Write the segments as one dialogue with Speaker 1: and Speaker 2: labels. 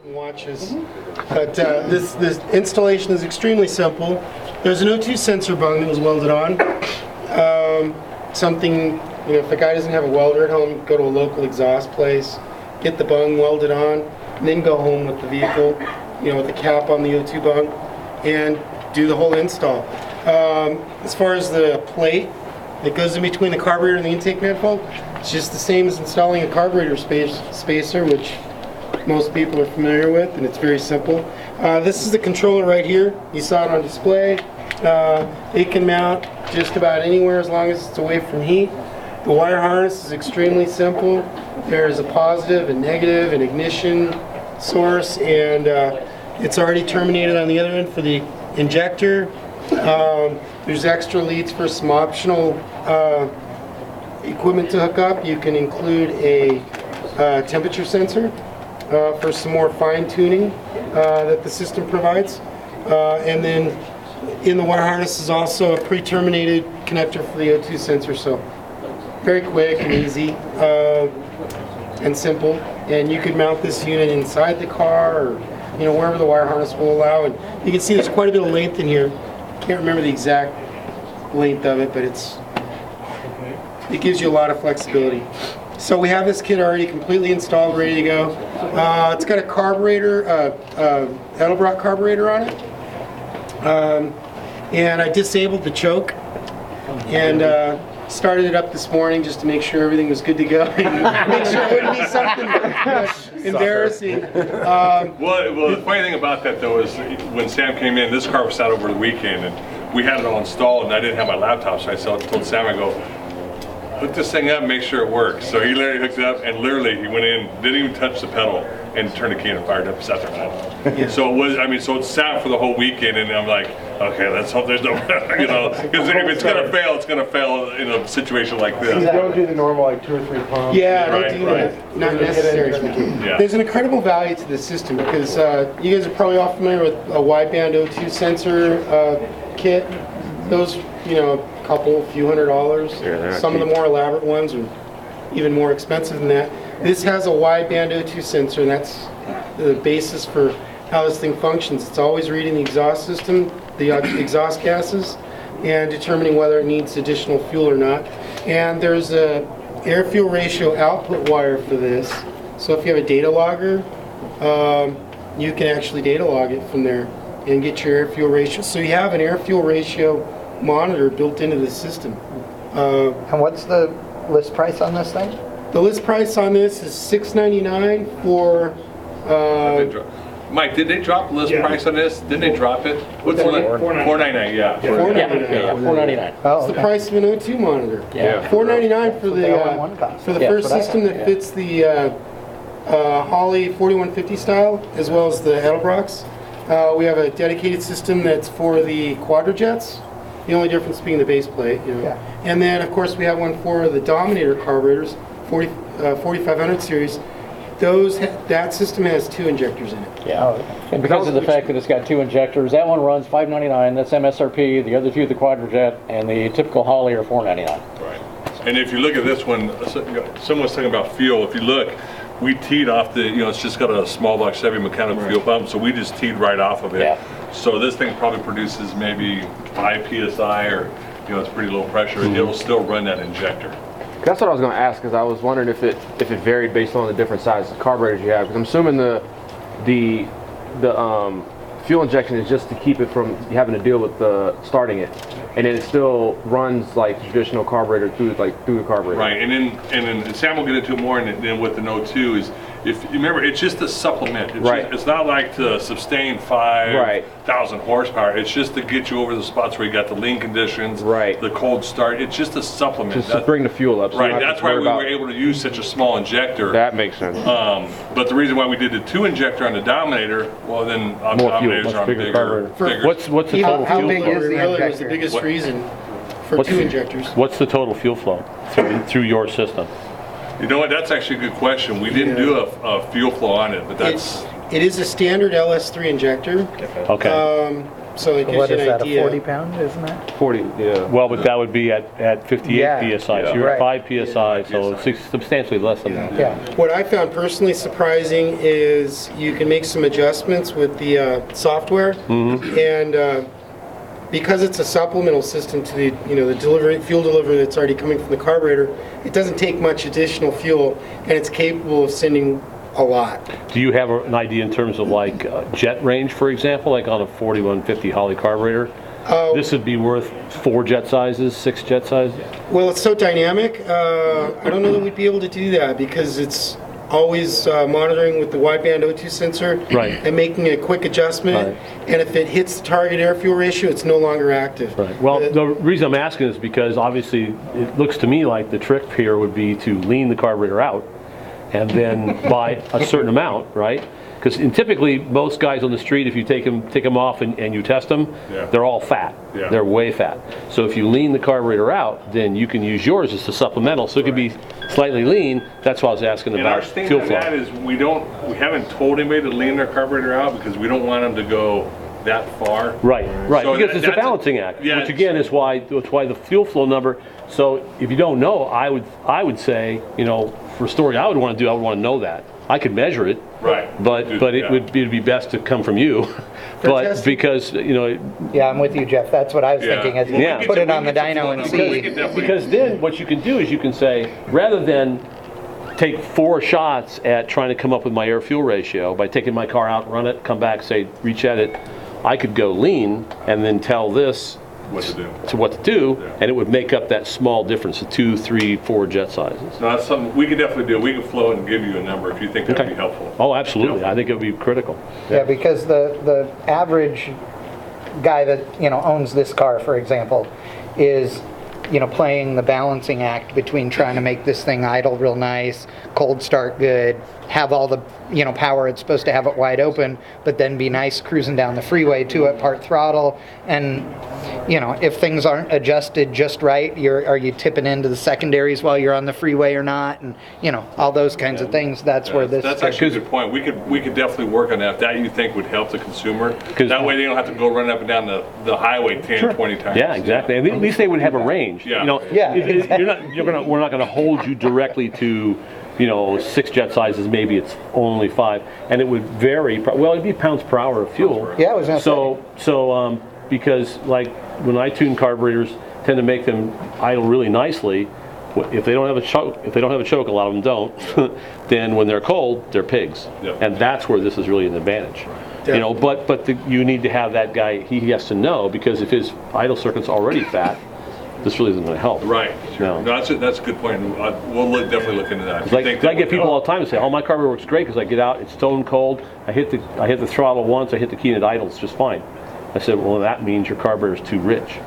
Speaker 1: Watches, but this installation is extremely simple. There's an O2 sensor bung that was welded on. Something, if a guy doesn't have a welder at home, go to a local exhaust place, get the bung welded on, and then go home with the vehicle, with the cap on the O2 bung, and do the whole install. As far as the plate that goes in between the carburetor and the intake manifold, it's just the same as installing a carburetor spacer, which most people are familiar with, and it's very simple. This is the controller right here. You saw it on display. It can mount just about anywhere as long as it's away from heat. The wire harness is extremely simple. There's a positive and negative and ignition source, and it's already terminated on the other end for the injector. There's extra leads for some optional equipment to hook up. You can include a temperature sensor for some more fine tuning that the system provides. And then in the wire harness is also a pre-terminated connector for the O2 sensor, so very quick and easy and simple. And you could mount this unit inside the car or wherever the wire harness will allow. And you can see there's quite a bit of length in here. Can't remember the exact length of it, but it gives you a lot of flexibility. So we have this kit already completely installed, ready to go. It's got a carburetor, Electronic carburetor on it. And I disabled the choke and started it up this morning just to make sure everything was good to go. Make sure it wouldn't be something embarrassing.
Speaker 2: Well, the funny thing about that though is when Sam came in, this car was out over the weekend and we had it all installed and I didn't have my laptop, so I told Sam, I go, hook this thing up and make sure it works. So he literally hooked it up and literally he went in, didn't even touch the pedal and turned the key and fired up, sat there. Yeah. So it was, so it sat for the whole weekend and I'm like, okay, let's hope there's no, because if it's gonna fail, it's gonna fail in a situation like this.
Speaker 3: You don't do the normal 2 or 3 pumps.
Speaker 1: Yeah, don't do that. Not necessary. Yeah. There's an incredible value to this system because you guys are probably all familiar with a wideband O2 sensor kit. Those, a few $100s.
Speaker 4: Yeah,
Speaker 1: some of the more elaborate ones are even more expensive than that. This has a wideband O2 sensor, and that's the basis for how this thing functions. It's always reading the exhaust system, the exhaust gases, and determining whether it needs additional fuel or not. And there's a air-fuel ratio output wire for this. So if you have a data logger, you can actually data log it from there and get your air-fuel ratio. So you have an air-fuel ratio monitor built into the system.
Speaker 5: And what's the list price on this thing?
Speaker 1: The list price on this is $699 for.
Speaker 2: Mike, did they drop the list price on this? Didn't they drop it? What's the list? $499. Yeah.
Speaker 1: $499.
Speaker 5: Oh,
Speaker 1: it's the price of an O2 monitor.
Speaker 2: Yeah.
Speaker 1: $499 for the first system that fits the Holley 4150 style as well as the Edelbrock's. We have a dedicated system that's for the quadrajets. The only difference being the base plate, And then, of course, we have one for the Dominator carburetors, 4500 series. That system has 2 injectors in it.
Speaker 6: Yeah, and because of the fact that it's got 2 injectors, that one runs $599. That's MSRP. The other 2, the Quadrajet, and the typical Holley, are $499.
Speaker 2: Right. And if you look at this one, someone's talking about fuel. If you look, we teed off the, it's just got a small block Chevy mechanical fuel pump, so we just teed right off of it. Yeah. So this thing probably produces maybe 5 psi, or it's pretty low pressure, and it'll still run that injector.
Speaker 4: That's what I was going to ask, because I was wondering if it varied based on the different sizes of carburetors you have. Because I'm assuming the fuel injection is just to keep it from having to deal with starting it, and then it still runs like traditional carburetor through the carburetor.
Speaker 2: Right, and then Sam will get into it more. And then with the O2 is, if you remember, it's just a supplement. It's not like to sustain 5,000 horsepower. It's just to get you over the spots where you got the lean conditions, the cold start. It's just a supplement.
Speaker 4: Just to bring the fuel up. So
Speaker 2: right, that's why we were able to use such a small injector.
Speaker 4: That makes sense.
Speaker 2: But the reason why we did the 2 injector on the Dominator, well then on the Dominators are bigger.
Speaker 6: What's the total
Speaker 5: how
Speaker 6: fuel
Speaker 5: big
Speaker 6: flow?
Speaker 5: is the
Speaker 1: Really
Speaker 5: injector?
Speaker 1: was the biggest reason for 2 injectors.
Speaker 6: What's the total fuel flow through your system?
Speaker 2: You know what? That's actually a good question. We didn't do a fuel flow on it, but that's.
Speaker 1: It is a standard LS3 injector.
Speaker 6: Okay.
Speaker 1: So it gives
Speaker 5: What
Speaker 1: you
Speaker 5: is
Speaker 1: an
Speaker 5: that, a
Speaker 1: idea.
Speaker 5: 40 pound, isn't it?
Speaker 4: 40, yeah.
Speaker 7: Well, but that would be at 58
Speaker 5: Yeah.
Speaker 7: PSI, so
Speaker 5: Yeah.
Speaker 7: you're at
Speaker 5: Right.
Speaker 7: 5 PSI, so it's substantially less than that.
Speaker 5: Yeah.
Speaker 1: What I found personally surprising is you can make some adjustments with the software, and because it's a supplemental system to the the delivery fuel delivery that's already coming from the carburetor, it doesn't take much additional fuel, and it's capable of sending a lot.
Speaker 7: Do you have an idea in terms of like jet range, for example, like on a 4150 Holley carburetor? This would be worth 4 jet sizes, 6 jet sizes?
Speaker 1: Well, it's so dynamic. I don't know that we'd be able to do that because it's always monitoring with the wideband O2 sensor
Speaker 7: Right.
Speaker 1: and making a quick adjustment.
Speaker 7: Right.
Speaker 1: And if it hits the target air fuel ratio, it's no longer active.
Speaker 7: Right. Well, the reason I'm asking is because obviously it looks to me like the trick here would be to lean the carburetor out and then by a certain amount, right? Because typically most guys on the street, if you take them off and you test them,
Speaker 2: Yeah.
Speaker 7: they're all fat.
Speaker 2: Yeah.
Speaker 7: They're way fat. So if you lean the carburetor out, then you can use yours as a supplemental. So it could be slightly lean. That's why I was asking
Speaker 2: And our
Speaker 7: about
Speaker 2: stance
Speaker 7: fuel
Speaker 2: on
Speaker 7: flow.
Speaker 2: that is we haven't told anybody to lean their carburetor out because we don't want them to go that far.
Speaker 7: Right, right,
Speaker 2: So
Speaker 7: because it's a
Speaker 2: that's
Speaker 7: balancing act,
Speaker 2: yeah,
Speaker 7: which again is why the fuel flow number. So if you don't know, I would say, for storage, I would want to know that. I could measure it,
Speaker 2: Right.
Speaker 7: but it'd be best to come from you. But
Speaker 1: testing.
Speaker 7: because
Speaker 5: Yeah, I'm with you, Jeff. That's what I was
Speaker 2: Yeah.
Speaker 5: thinking. Is
Speaker 7: Yeah.
Speaker 5: put it on the dyno and see.
Speaker 7: because then what you can do is you can say, rather than take 4 shots at trying to come up with my air fuel ratio by taking my car out, run it, come back, say reach at it, I could go lean and then tell this
Speaker 2: What to do.
Speaker 7: what to do,
Speaker 2: Yeah.
Speaker 7: and it would make up that small difference of 2, 3, 4 jet sizes.
Speaker 2: No, that's something we could definitely do. We can float and give you a number if you think that'd
Speaker 7: Okay.
Speaker 2: be helpful.
Speaker 7: Oh, absolutely. I think it would be critical.
Speaker 5: Yeah, because the average guy that owns this car, for example, is playing the balancing act between trying to make this thing idle real nice, cold start good, have all the power it's supposed to have it wide open, but then be nice cruising down the freeway too at part throttle. And if things aren't adjusted just right, are you tipping into the secondaries while you're on the freeway or not, and all those kinds of things. That's where this.
Speaker 2: That's actually a good point. We could definitely work on that. If that you think would help the consumer.
Speaker 7: 'Cause-
Speaker 2: That way they don't have to go running up and down the highway 10, 20 times.
Speaker 7: Yeah, exactly. And at least they would have a range.
Speaker 2: Yeah.
Speaker 5: Yeah,
Speaker 7: We're not going to hold you directly to 6 jet sizes. Maybe it's only 5, and it would vary. Well, it'd be pounds per hour of fuel.
Speaker 5: Yeah, I was gonna
Speaker 7: So because like when I tune carburetors, tend to make them idle really nicely. If they don't have a choke, a lot of them don't. Then when they're cold, they're pigs,
Speaker 2: Yep.
Speaker 7: and that's where this is really an advantage. But you need to have that guy. He has to know, because if his idle circuit's already fat, this really isn't going to help.
Speaker 2: Right.
Speaker 7: No.
Speaker 2: No, that's a good point. We'll definitely look into that. If you think
Speaker 7: I
Speaker 2: that
Speaker 7: get
Speaker 2: would
Speaker 7: people
Speaker 2: help.
Speaker 7: all the time who say, "Oh, my carburetor works great because I get out, it's stone cold. I hit the throttle once, I hit the key, and it idles just fine." I said, "Well, that means your carburetor's too rich,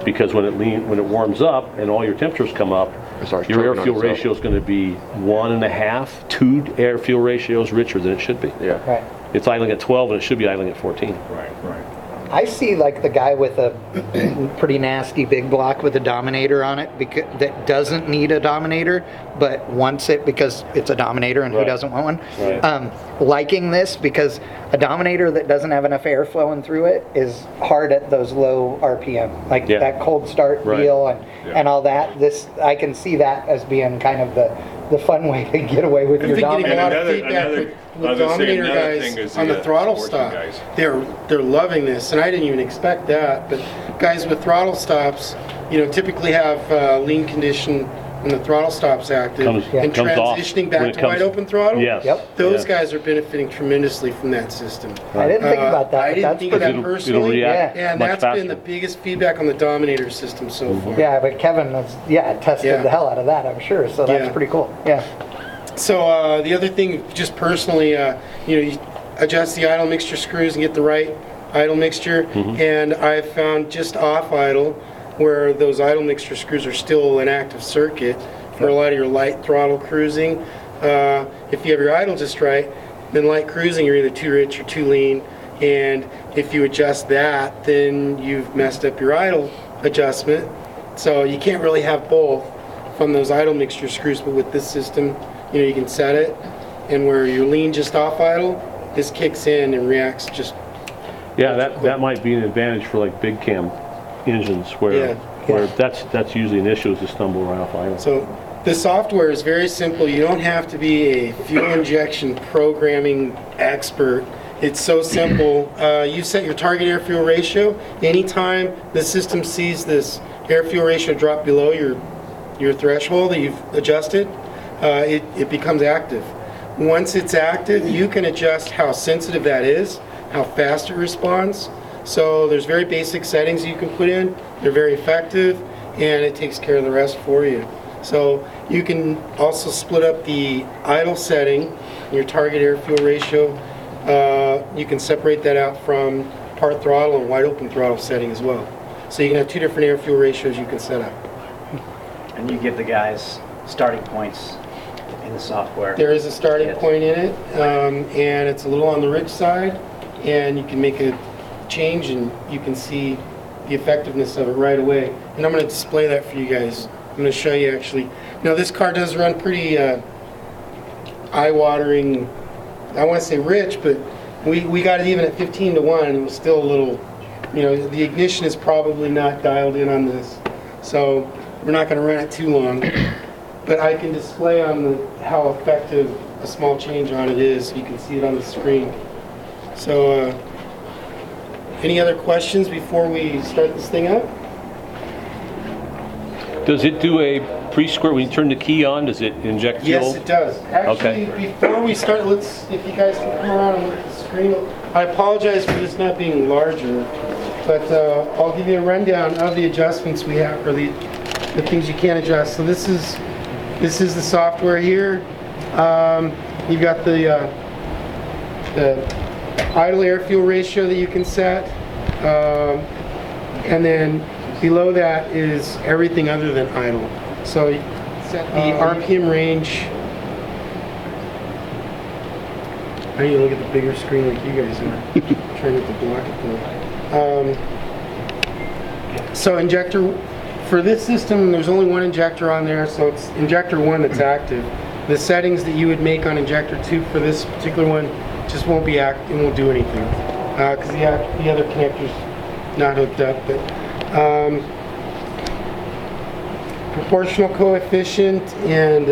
Speaker 7: because when it warms up and all your temperatures come up,
Speaker 4: It starts
Speaker 7: your air
Speaker 4: choking on
Speaker 7: fuel
Speaker 4: itself.
Speaker 7: ratio is going to be 1.5, 2 air fuel ratios richer than it should be.
Speaker 4: Yeah.
Speaker 5: right.
Speaker 7: It's idling at 12 and it should be idling at 14.
Speaker 2: Right.
Speaker 5: I see like the guy with a pretty nasty big block with a Dominator on it that doesn't need a Dominator but wants it because it's a Dominator, and who
Speaker 7: Right.
Speaker 5: doesn't want one?
Speaker 7: Right.
Speaker 5: Liking this because a Dominator that doesn't have enough air flowing through it is hard at those low RPM, like
Speaker 7: Yeah.
Speaker 5: that cold start
Speaker 7: Right.
Speaker 5: deal
Speaker 2: Yeah.
Speaker 5: and all that. I can see that as being kind of the fun way to get away with
Speaker 1: I've
Speaker 5: your
Speaker 1: been getting a
Speaker 5: Dominator.
Speaker 1: lot of
Speaker 2: Another-
Speaker 1: feedback
Speaker 2: another-
Speaker 1: with
Speaker 2: I was gonna say
Speaker 1: Dominator
Speaker 2: another
Speaker 1: guys
Speaker 2: thing is
Speaker 1: on the
Speaker 2: the
Speaker 1: throttle
Speaker 2: sportsman
Speaker 1: stop.
Speaker 2: guys.
Speaker 1: They're loving this, and I didn't even expect that. But guys with throttle stops, typically have lean condition when the throttle stop's active, and
Speaker 7: comes off
Speaker 1: transitioning
Speaker 7: when
Speaker 1: back
Speaker 7: it
Speaker 1: to
Speaker 7: comes-
Speaker 1: wide open throttle.
Speaker 7: Yes.
Speaker 5: Yep.
Speaker 1: Those
Speaker 7: Yeah.
Speaker 1: guys are benefiting tremendously from that system.
Speaker 5: I didn't think about that.
Speaker 1: I
Speaker 5: but
Speaker 1: didn't
Speaker 5: that's
Speaker 1: think of
Speaker 5: pretty-
Speaker 1: that
Speaker 7: It'll
Speaker 1: personally.
Speaker 7: react
Speaker 1: And
Speaker 7: much
Speaker 1: that's
Speaker 7: faster.
Speaker 1: been the biggest feedback on the Dominator system so far.
Speaker 5: Yeah, but Kevin has tested
Speaker 1: Yeah.
Speaker 5: the hell out of that, I'm sure. So that's
Speaker 1: Yeah.
Speaker 5: pretty cool. Yeah.
Speaker 1: So the other thing, just personally, you adjust the idle mixture screws and get the right idle mixture. And I've found just off idle, where those idle mixture screws are still an active circuit for a lot of your light throttle cruising. If you have your idle just right, then light cruising, you're either too rich or too lean. And if you adjust that, then you've messed up your idle adjustment. So you can't really have both from those idle mixture screws, but with this system, you can set it, and where you lean just off idle, this kicks in and reacts just
Speaker 7: Yeah, that might be an advantage for like big cam engines where that's usually an issue, is to stumble right off idle.
Speaker 1: So the software is very simple. You don't have to be a fuel injection programming expert. It's so simple. You set your target air-fuel ratio. Anytime the system sees this air-fuel ratio drop below your threshold that you've adjusted, it becomes active. Once it's active, you can adjust how sensitive that is, how fast it responds. So there's very basic settings you can put in. They're very effective, and it takes care of the rest for you. So you can also split up the idle setting, your target air-fuel ratio. You can separate that out from part throttle and wide open throttle setting as well. So you can have two different air-fuel ratios you can set up.
Speaker 8: And you give the guys starting points in the software.
Speaker 1: There is a starting point in it, and it's a little on the rich side, and you can make a change and you can see the effectiveness of it right away. And I'm going to display that for you guys. I'm going to show you actually. Now this car does run pretty eye-watering, I want to say rich, but we got it even at 15 to 1 and it was still a little, the ignition is probably not dialed in on this. So we're not going to run it too long. But I can display on how effective a small change on it is. So you can see it on the screen. So any other questions before we start this thing up?
Speaker 7: Does it do a pre-squirt when you turn the key on? Does it inject fuel?
Speaker 1: Yes, it does. Actually, before we start, if you guys can come around and look at the screen. I apologize for this not being larger, but I'll give you a rundown of the adjustments we have, or the things you can adjust. So this is the software here. You've got the idle air-fuel ratio that you can set, and then below that is everything other than idle. So you set the RPM range. I need to look at the bigger screen like you guys are. Trying not to block it though. So injector, for this system, there's only one injector on there, so it's injector 1 that's active. The settings that you would make on injector 2 for this particular one just won't be active, it won't do anything, because the other connector's not hooked up. But proportional coefficient and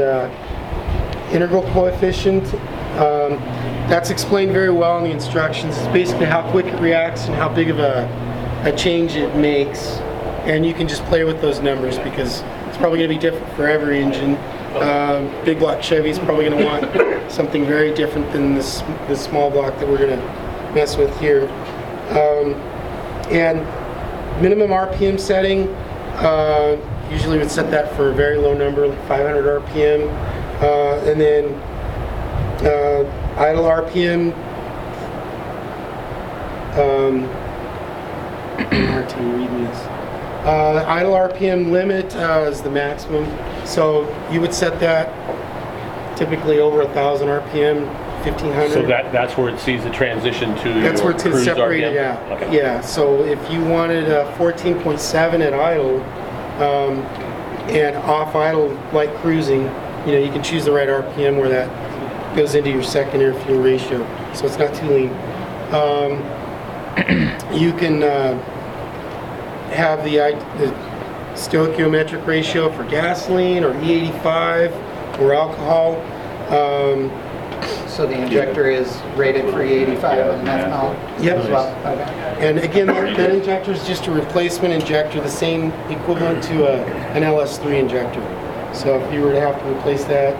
Speaker 1: integral coefficient, that's explained very well in the instructions. It's basically how quick it reacts and how big of a change it makes. And you can just play with those numbers because it's probably going to be different for every engine. Big block Chevy's probably going to want something very different than this small block that we're going to mess with here. And minimum RPM setting, usually would set that for a very low number, like 500 RPM. And then idle RPM, hard time reading this. Idle RPM limit is the maximum, so you would set that typically over 1,000 RPM, 1,500.
Speaker 7: So that's where it sees the transition to
Speaker 1: That's where it's
Speaker 7: cruise
Speaker 1: separated
Speaker 7: RPM?
Speaker 1: out.
Speaker 7: Okay.
Speaker 1: Yeah, so if you wanted 14.7 at idle and off idle light cruising, you can choose the right RPM where that goes into your second air fuel ratio, so it's not too lean. You can have the stoichiometric ratio for gasoline or E85 or alcohol.
Speaker 5: So the injector is rated for E85 and methanol
Speaker 1: Yep.
Speaker 5: as well? Okay.
Speaker 1: And again, that injector is just a replacement injector, the same equivalent to an LS3 injector. So if you were to have to replace that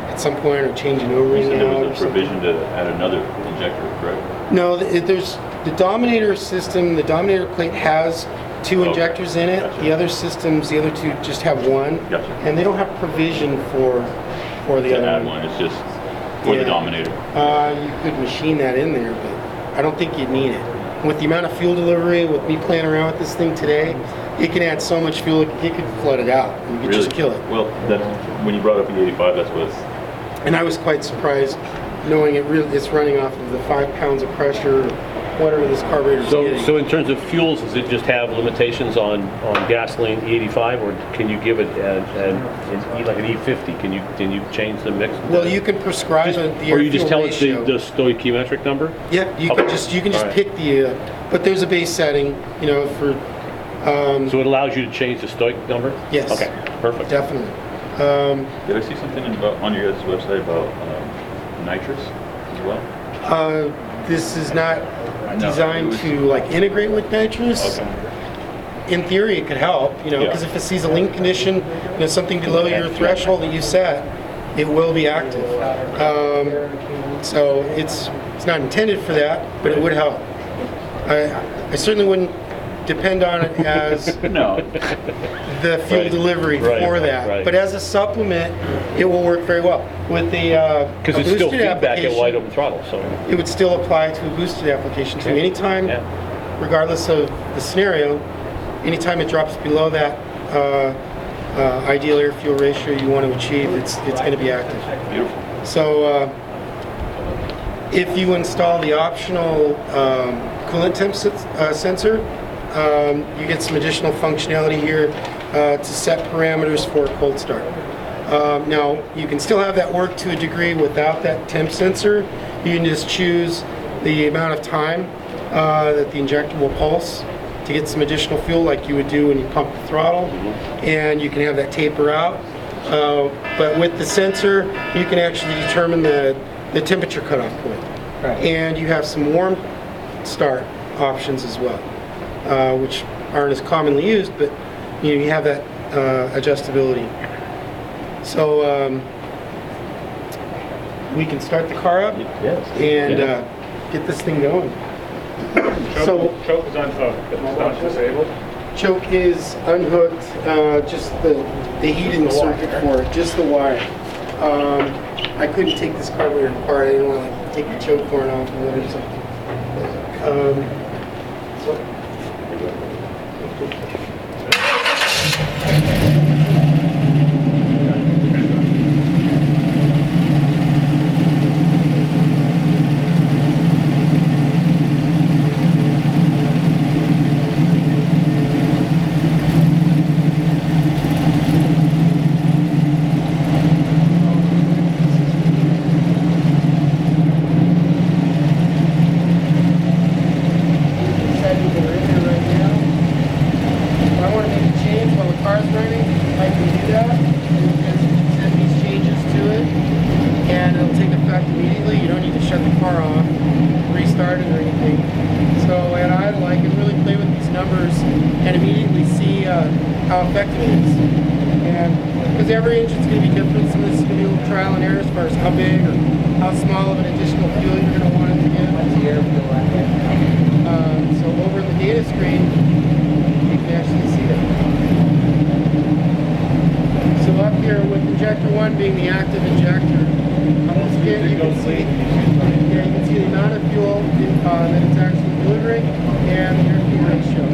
Speaker 1: at some point or change an O-ring
Speaker 9: You said
Speaker 1: out
Speaker 9: there
Speaker 1: or
Speaker 9: was a
Speaker 1: something.
Speaker 9: provision to add another injector, correct?
Speaker 1: No, there's the Dominator system, the Dominator plate has two injectors in it.
Speaker 9: Gotcha.
Speaker 1: The other systems, the other two just have one.
Speaker 9: Gotcha.
Speaker 1: And they don't have provision for the
Speaker 9: To
Speaker 1: other
Speaker 9: add one, it's just for the
Speaker 1: Yeah.
Speaker 9: Dominator.
Speaker 1: You could machine that in there, but I don't think you'd need it. With the amount of fuel delivery, with me playing around with this thing today, it can add so much fuel, it could flood it out. And you could just kill it.
Speaker 9: Well, when you brought up the 85, that's what.
Speaker 1: And I was quite surprised knowing it's running off of the 5 pounds of pressure, whatever this carburetor's getting.
Speaker 7: So in terms of fuels, does it just have limitations on gasoline E85, or can you give it like an E50? Can you change the mix?
Speaker 1: Well, you can prescribe the
Speaker 7: Or you just
Speaker 1: air-fuel
Speaker 7: tell
Speaker 1: ratio.
Speaker 7: it the stoichiometric number?
Speaker 1: Yeah, you can just
Speaker 7: All right.
Speaker 1: pick the but there's a base setting, you know, for,
Speaker 7: So it allows you to change the stoke number?
Speaker 1: yes.
Speaker 7: Okay, perfect.
Speaker 1: Definitely.
Speaker 9: Did I see something on your guys' website about nitrous as well?
Speaker 1: This is not
Speaker 9: No,
Speaker 1: designed
Speaker 9: it was-
Speaker 1: to like integrate with nitrous.
Speaker 9: Okay.
Speaker 1: In theory, it could help, you know,
Speaker 9: Yeah.
Speaker 1: because if it sees a leak condition, you know, something below your threshold that you set, it will be active. So it's not intended for that, but it would help. I certainly wouldn't depend on it as
Speaker 9: No.
Speaker 1: the fuel
Speaker 7: Right.
Speaker 1: delivery
Speaker 7: Right,
Speaker 1: for
Speaker 7: right,
Speaker 1: that.
Speaker 7: right.
Speaker 1: But as a supplement, it will work very well. With the
Speaker 7: Because it's
Speaker 1: a
Speaker 7: still
Speaker 1: boosted
Speaker 7: feedback at
Speaker 1: application,
Speaker 7: wide open throttle, so.
Speaker 1: it would still apply to a boosted application too.
Speaker 7: Okay.
Speaker 1: Anytime,
Speaker 7: Yeah.
Speaker 1: regardless of the scenario, anytime it drops below that ideal air fuel ratio you want to achieve, it's going to be active.
Speaker 9: Beautiful.
Speaker 1: So if you install the optional coolant temp sensor, you get some additional functionality here to set parameters for a cold start. Now, you can still have that work to a degree without that temp sensor. You can just choose the amount of time that the injector will pulse to get some additional fuel like you would do when you pump the throttle, and you can have that taper out. But with the sensor, you can actually determine the temperature cutoff point.
Speaker 5: Right.
Speaker 1: And you have some warm start options as well, which aren't as commonly used, but you have that adjustability. So we can start the car up and get this thing going. So
Speaker 3: Choke is unhooked, but it's not disabled.
Speaker 1: choke is unhooked, just the heating circuit for it, just the wire. I couldn't take this carburetor apart. I didn't want to like, take the choke horn off and or something. Setting that are in there right now. If I want to make a change while the car's running, I can do that. Because you can send these changes to it, and it'll take effect immediately. You don't need to shut the car off, restart it or anything. So at idle, I can really play with these numbers and immediately see how effective it is. And because every engine's going to be different, some of this is going to be a little trial and error as far as how big or how small of an additional fuel you're going to want it to give. So over the data screen, you can actually see that. So up here with injector 1 being the active injector, on this kit you can see, yeah, you can see the amount of fuel that it's actually delivering and the air fuel ratio.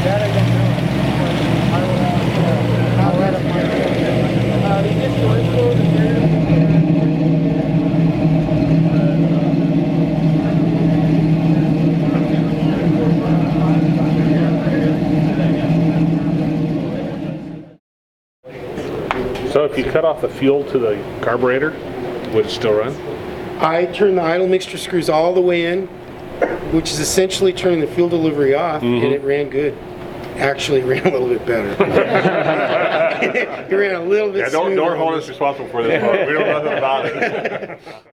Speaker 1: That I don't know. I will I'll let them know. The initial info is there.
Speaker 7: So if you cut off the fuel to the carburetor, would it still run?
Speaker 1: I turned the idle mixture screws all the way in, which is essentially turning the fuel delivery off, and it ran good. Actually, it ran a little bit better. It ran a little bit smoother.
Speaker 2: Don't hold us responsible for this. We don't know nothing about it.